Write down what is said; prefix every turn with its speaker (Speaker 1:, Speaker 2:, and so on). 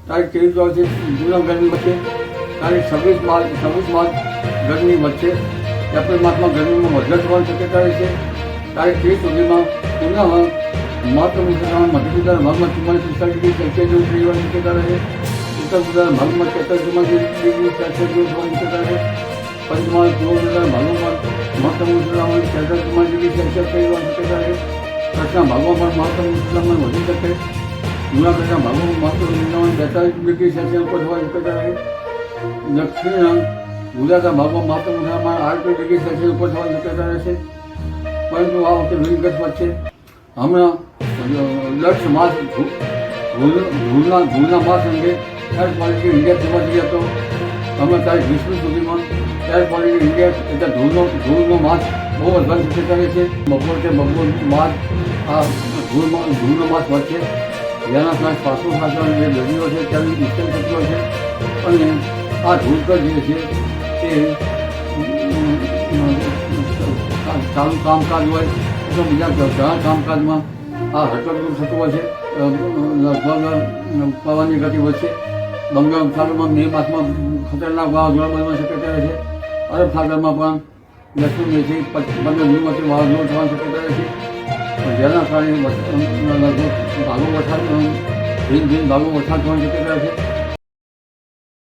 Speaker 1: તારીખ 23 જૂના ગરમી વચ્ચે, તારીખ 26 માર્ચ ગરમી વચ્ચે, એપ્રિલ માસમાં ગરમીમાં વધારે થવાની શક્યતા રહેશે. તારીખ 30 સુધીમાં પુનઃ મહત્તમ ઉષ્ણતામાન મધ્ય ગુજરાતના ભાગમાં 44-45 ડિગ્રી સેલ્સિયસ જેવું રહેવાની શક્યતા રહે. ઉત્તર ગુજરાતના ભાગમાં 43-44 ડિગ્રી સેલ્સિયસ જેવું થવાની શક્યતા રહે. પંચમહાલ પૂર્વ ગુજરાતના ભાગોમાં મહત્તમ ઉષ્ણતામાન 43-44 ડિગ્રી સેલ્સિયસ રહેવાની શક્યતા રહે. કચ્છના ભાગમાં પણ મહત્તમ ઉષ્ણતામાન વધી શકે. જૂનાગઢના ભાગોમાં મહત્તમ ઉષ્ણતામાન 42 ડિગ્રી સેલ્સિયસ ઉપર થવાની શક્યતા રહે. દક્ષિણ ગુજરાતના ભાગમાં મહત્તમ ઉષ્ણતામાન 38 ડિગ્રી સેલ્સિયસ ઉપર થવાની શક્યતા રહેશે. પરંતુ આ વખતે વિગત વચ્ચે હમણાં લક્ષ માસ ભૂલના માસ અંગે એર ક્વોલિટી ઇન્ડેક્સ જોવા જઈએ તો હમણાં તારીખ 20 સુધીમાં એર ક્વોલિટી ઇન્ડેક્સ એટલે ધૂળનો માસ બહુ વધવાની શક્યતા રહે છે. બપોર બાદ આ ધૂળનો માસ વધશે. જેના કારણે શ્વાસોશ્વાસના જે દર્દીઓ છે ત્યાંની ડિસ્ટન્સ થતી હોય છે અને આ ધૂળ જે છે તે ચાલુ કામકાજ હોય તો બીજા ઘણા કામકાજમાં આ હટકડું થતું હોય છે. લગભગ પવનની ગતિ વધશે. બંગાળ ઉપસાગરમાં મે માસમાં ખતરનાક વાવાઝોડા બનવાની શક્યતા રહે છે. અરબ સાગરમાં પણ 10 મેથી 15 જૂન વચ્ચે વાવાઝોડું થવાની શક્યતા રહે છે. જેના કારણે લગભગ ભાગો વરસાદ ભાગો વરસાદ થવાની શક્યતા રહે છે.